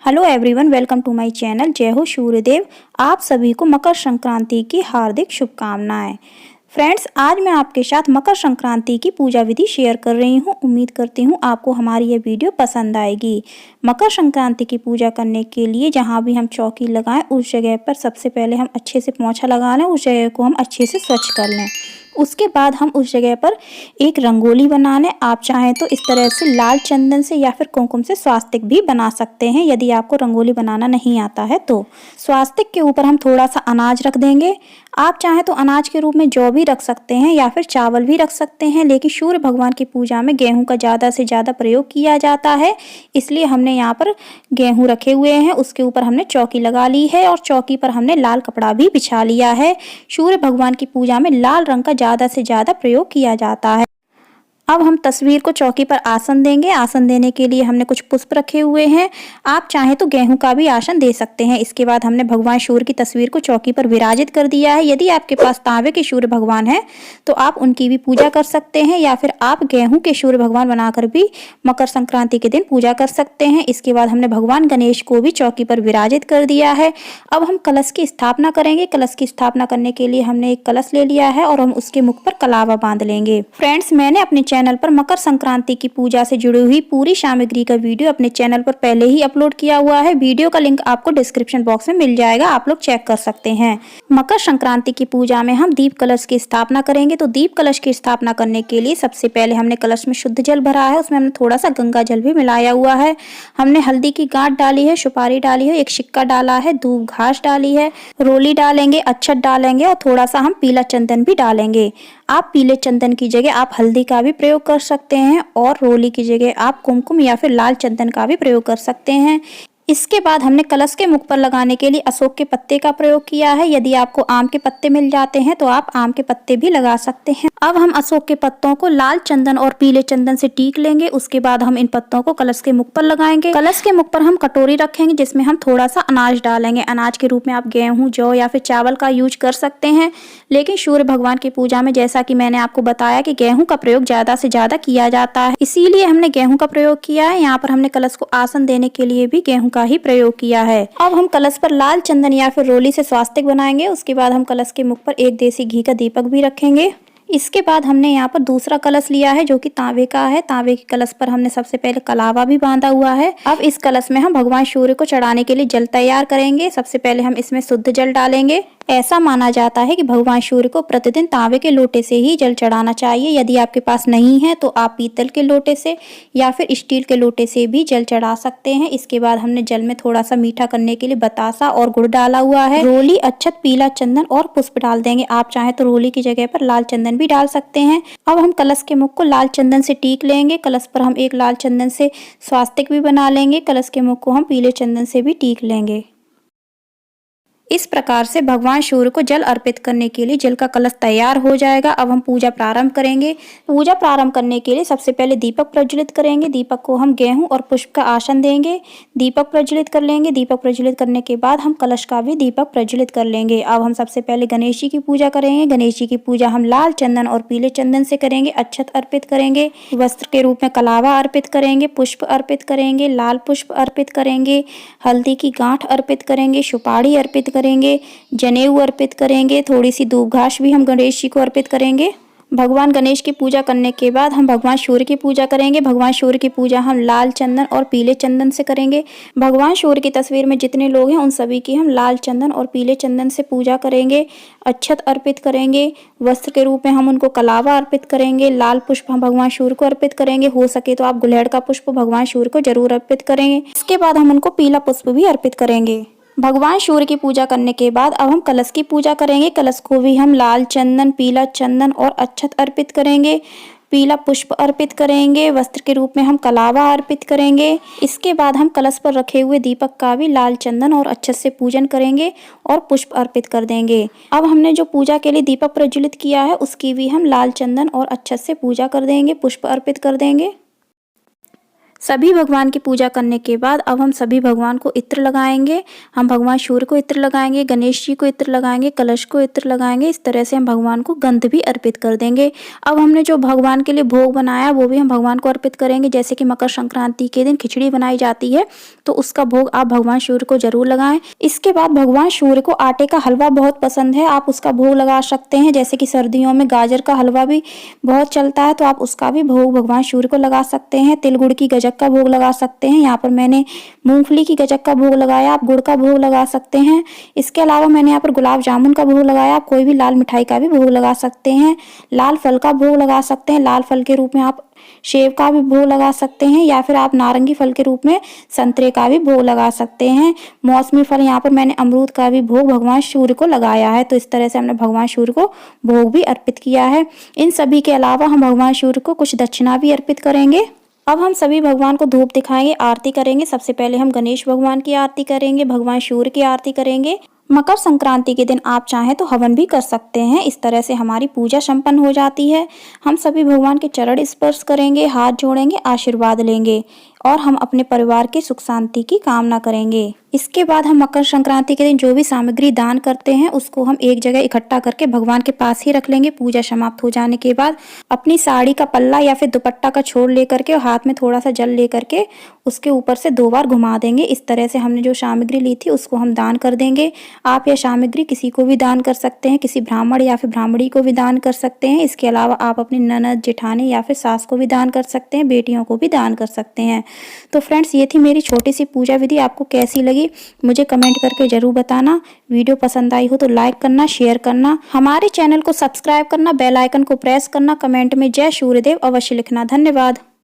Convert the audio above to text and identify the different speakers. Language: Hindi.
Speaker 1: Hello everyone, welcome to my channel. जय हो सूर्यदेव। आप सभी को मकर संक्रांति की हार्दिक शुभकामनाएं। फ्रेंड्स, आज मैं आपके साथ मकर संक्रांति की पूजा विधि शेयर कर रही हूं। उम्मीद करती हूं आपको हमारी ये वीडियो पसंद आएगी। मकर संक्रांति की पूजा करने के लिए जहां भी हम चौकी लगाएं उस जगह पर सबसे पहले हम अच्छे से पोंछा लगा लें। उस जगह को हम अच्छे से स्वच्छ कर लें। उसके बाद हम उस जगह पर एक रंगोली बना लें। आप चाहें तो इस तरह से लाल चंदन से या फिर कुमकुम से स्वास्तिक भी बना सकते हैं। यदि आपको रंगोली बनाना नहीं आता है तो स्वास्तिक के ऊपर हम थोड़ा सा अनाज रख देंगे। आप चाहें तो अनाज के रूप में जौ भी रख सकते हैं या फिर चावल भी रख सकते हैं, लेकिन सूर्य भगवान की पूजा में गेहूं का ज़्यादा से ज़्यादा प्रयोग किया जाता है, इसलिए हमने यहाँ पर गेहूं रखे हुए हैं। उसके ऊपर हमने चौकी लगा ली है और चौकी पर हमने लाल कपड़ा भी बिछा लिया है। सूर्य भगवान की पूजा में लाल रंग का ज़्यादा से ज़्यादा प्रयोग किया जाता है। अब हम तस्वीर को चौकी पर आसन देंगे। आसन देने के लिए हमने कुछ पुष्प रखे हुए हैं। आप चाहें तो गेहूं का भी आसन दे सकते हैं। इसके बाद हमने भगवान सूर्य की तस्वीर को चौकी पर विराजित कर दिया है। यदि आपके पास तांबे के सूर्य भगवान हैं तो आप उनकी भी पूजा कर सकते हैं, या फिर आप गेहूं के सूर्य भगवान बनाकर भी मकर संक्रांति के दिन पूजा कर सकते हैं। इसके बाद हमने भगवान गणेश को भी चौकी पर विराजित कर दिया है। अब हम कलश की स्थापना करेंगे। कलश की स्थापना करने के लिए हमने एक कलश ले लिया है और हम उसके मुख पर कलावा बांध लेंगे। फ्रेंड्स, मैंने अपने चैनल पर मकर संक्रांति की पूजा से जुड़ी हुई पूरी सामग्री का वीडियो अपने चैनल पर पहले ही अपलोड किया हुआ है। वीडियो का लिंक आपको डिस्क्रिप्शन बॉक्स में मिल जाएगा, आप लोग चेक कर सकते हैं। मकर संक्रांति की पूजा में हम दीप कलश की स्थापना करेंगे। तो दीप कलश की स्थापना करने के लिए सबसे पहले हमने कलश में शुद्ध जल भरा है, उसमें हमने थोड़ा सा गंगा जल भी मिलाया हुआ है। हमने हल्दी की गांठ डाली है, सुपारी डाली है, एक सिक्का डाला है, दूब घास डाली है, रोली डालेंगे, अक्षत डालेंगे और थोड़ा सा हम पीला चंदन भी डालेंगे। आप पीले चंदन की जगह आप हल्दी का भी प्रयोग कर सकते हैं और रोली की जगह आप कुमकुम या फिर लाल चंदन का भी प्रयोग कर सकते हैं। इसके बाद हमने कलश के मुख पर लगाने के लिए अशोक के पत्ते का प्रयोग किया है। यदि आपको आम के पत्ते मिल जाते हैं तो आप आम के पत्ते भी लगा सकते हैं। अब हम अशोक के पत्तों को लाल चंदन और पीले चंदन से टीक लेंगे। उसके बाद हम इन पत्तों को कलश के मुख पर लगाएंगे। कलश के मुख पर हम कटोरी रखेंगे जिसमें हम थोड़ा सा अनाज डालेंगे। अनाज के रूप में आप गेहूं, जौ या फिर चावल का यूज कर सकते हैं, लेकिन सूर्य भगवान की पूजा में जैसा कि मैंने आपको बताया कि गेहूं का प्रयोग ज्यादा से ज्यादा किया जाता है, इसीलिए हमने गेहूं का प्रयोग किया है। यहाँ पर हमने कलश को आसन देने के लिए भी गेहूं का ही प्रयोग किया है। अब हम कलश पर लाल चंदन या फिर रोली से स्वास्तिक बनाएंगे। उसके बाद हम कलश के मुख पर एक देसी घी का दीपक भी रखेंगे। इसके बाद हमने यहाँ पर दूसरा कलश लिया है जो कि तांबे का है। तांबे के कलश पर हमने सबसे पहले कलावा भी बांधा हुआ है। अब इस कलश में हम भगवान सूर्य को चढ़ाने के लिए जल तैयार करेंगे। सबसे पहले हम इसमें शुद्ध जल डालेंगे। ऐसा माना जाता है कि भगवान सूर्य को प्रतिदिन तांबे के लोटे से ही जल चढ़ाना चाहिए। यदि आपके पास नहीं है तो आप पीतल के लोटे से या फिर स्टील के लोटे से भी जल चढ़ा सकते हैं। इसके बाद हमने जल में थोड़ा सा मीठा करने के लिए बतासा और गुड़ डाला हुआ है। रोली, अक्षत, पीला चंदन और पुष्प डाल देंगे। आप चाहें तो रोली की जगह पर लाल चंदन भी डाल सकते हैं। अब हम कलश के मुख को लाल चंदन से टीक लेंगे। कलश पर हम एक लाल चंदन से स्वास्तिक भी बना लेंगे। कलश के मुख को हम पीले चंदन से भी टीक लेंगे। इस प्रकार से भगवान सूर्य को जल अर्पित करने के लिए जल का कलश तैयार हो जाएगा। अब हम पूजा प्रारंभ करेंगे। पूजा प्रारंभ करने के लिए सबसे पहले दीपक प्रज्वलित करेंगे। दीपक को हम गेहूं और पुष्प का आसन देंगे। दीपक प्रज्वलित कर लेंगे। दीपक प्रज्वलित करने के बाद हम कलश का भी दीपक प्रज्वलित कर लेंगे। अब हम सबसे पहले गणेश जी की पूजा करेंगे। गणेश जी की पूजा हम लाल चंदन और पीले चंदन से करेंगे। अक्षत अर्पित करेंगे, वस्त्र के रूप में कलावा अर्पित करेंगे, पुष्प अर्पित करेंगे, लाल पुष्प अर्पित करेंगे, हल्दी की गांठ अर्पित करेंगे, सुपारी अर्पित करेंगे, जनेऊ अर्पित करेंगे, थोड़ी सी दूब घास भी हम गणेश जी को अर्पित करेंगे। भगवान गणेश की पूजा करने के बाद हम भगवान सूर्य की पूजा करेंगे। भगवान सूर्य की पूजा हम लाल चंदन और पीले चंदन से करेंगे। भगवान सूर्य की तस्वीर में जितने लोग हैं उन सभी की हम लाल चंदन और पीले चंदन से पूजा करेंगे। अक्षत अर्पित करेंगे, वस्त्र के रूप में हम उनको कलावा अर्पित करेंगे, लाल पुष्प हम भगवान सूर्य को अर्पित करेंगे। हो सके तो आप गुलहड़ का पुष्प भगवान सूर्य को जरूर अर्पित करेंगे। इसके बाद हम उनको पीला पुष्प भी अर्पित करेंगे। भगवान सूर्य की पूजा करने के बाद अब हम कलश की पूजा करेंगे। कलश को भी हम लाल चंदन, पीला चंदन और अक्षत अर्पित करेंगे, पीला पुष्प अर्पित करेंगे, वस्त्र के रूप में हम कलावा अर्पित करेंगे। इसके बाद हम कलश पर रखे हुए दीपक का भी लाल चंदन और अक्षत से पूजन करेंगे और पुष्प अर्पित कर देंगे। अब हमने जो पूजा के लिए दीपक प्रज्वलित किया है उसकी भी हम लाल चंदन और अक्षत से पूजा कर देंगे, पुष्प अर्पित कर देंगे। सभी भगवान की पूजा करने के बाद अब हम सभी भगवान को इत्र लगाएंगे। हम भगवान सूर्य को इत्र लगाएंगे, गणेश जी को इत्र लगाएंगे, कलश को इत्र लगाएंगे। इस तरह से हम भगवान को गंध भी अर्पित कर देंगे। अब हमने जो भगवान के लिए भोग बनाया वो भी हम भगवान को अर्पित करेंगे। जैसे कि मकर संक्रांति के दिन खिचड़ी बनाई जाती है तो उसका भोग आप भगवान सूर्य को जरूर लगाएं। इसके बाद भगवान सूर्य को आटे का हलवा बहुत पसंद है, आप उसका भोग लगा सकते हैं। जैसे कि सर्दियों में गाजर का हलवा भी बहुत चलता है तो आप उसका भी भोग भगवान सूर्य को लगा सकते हैं। तिल गुड़ की गजक का भोग लगा सकते हैं। यहाँ पर मैंने मूंगफली की गजक का भोग लगाया, आप गुड़ का भोग लगा सकते हैं। इसके अलावा मैंने यहाँ पर गुलाब जामुन का भोग लगाया, आप कोई भी लाल मिठाई का भी भोग लगा सकते हैं। लाल फल का भोग लगा सकते हैं, लाल फल के रूप में आप सेब का भी भोग लगा सकते हैं या फिर आप नारंगी फल के रूप में संतरे का भी भोग लगा सकते हैं। मौसमी फल यहाँ पर मैंने अमरूद का भी भोग भगवान सूर्य को लगाया है। तो इस तरह से हमने भगवान सूर्य को भोग भी अर्पित किया है। इन सभी के अलावा हम भगवान सूर्य को कुछ दक्षिणा भी अर्पित करेंगे। अब हम सभी भगवान को धूप दिखाएंगे, आरती करेंगे। सबसे पहले हम गणेश भगवान की आरती करेंगे, भगवान सूर्य की आरती करेंगे। मकर संक्रांति के दिन आप चाहें तो हवन भी कर सकते हैं। इस तरह से हमारी पूजा संपन्न हो जाती है। हम सभी भगवान के चरण स्पर्श करेंगे, हाथ जोड़ेंगे, आशीर्वाद लेंगे और हम अपने परिवार की सुख शांति की कामना करेंगे। इसके बाद हम मकर संक्रांति के दिन जो भी सामग्री दान करते हैं उसको हम एक जगह इकट्ठा करके भगवान के पास ही रख लेंगे। पूजा समाप्त हो जाने के बाद अपनी साड़ी का पल्ला या फिर दुपट्टा का छोड़ लेकर के और हाथ में थोड़ा सा जल लेकर के उसके ऊपर से 2 बार घुमा देंगे। इस तरह से हमने जो सामग्री ली थी उसको हम दान कर देंगे। आप यह सामग्री किसी को भी दान कर सकते हैं, किसी ब्राह्मण या फिर ब्राह्मणी को भी दान कर सकते हैं। इसके अलावा आप अपनी ननद, जेठानी या फिर सास को भी दान कर सकते हैं, बेटियों को भी दान कर सकते हैं। तो फ्रेंड्स, ये थी मेरी छोटी सी पूजा विधि। आपको कैसी लगी मुझे कमेंट करके जरूर बताना। वीडियो पसंद आई हो तो लाइक करना, शेयर करना, हमारे चैनल को सब्सक्राइब करना, बेल आइकन को प्रेस करना, कमेंट में जय सूर्यदेव अवश्य लिखना। धन्यवाद।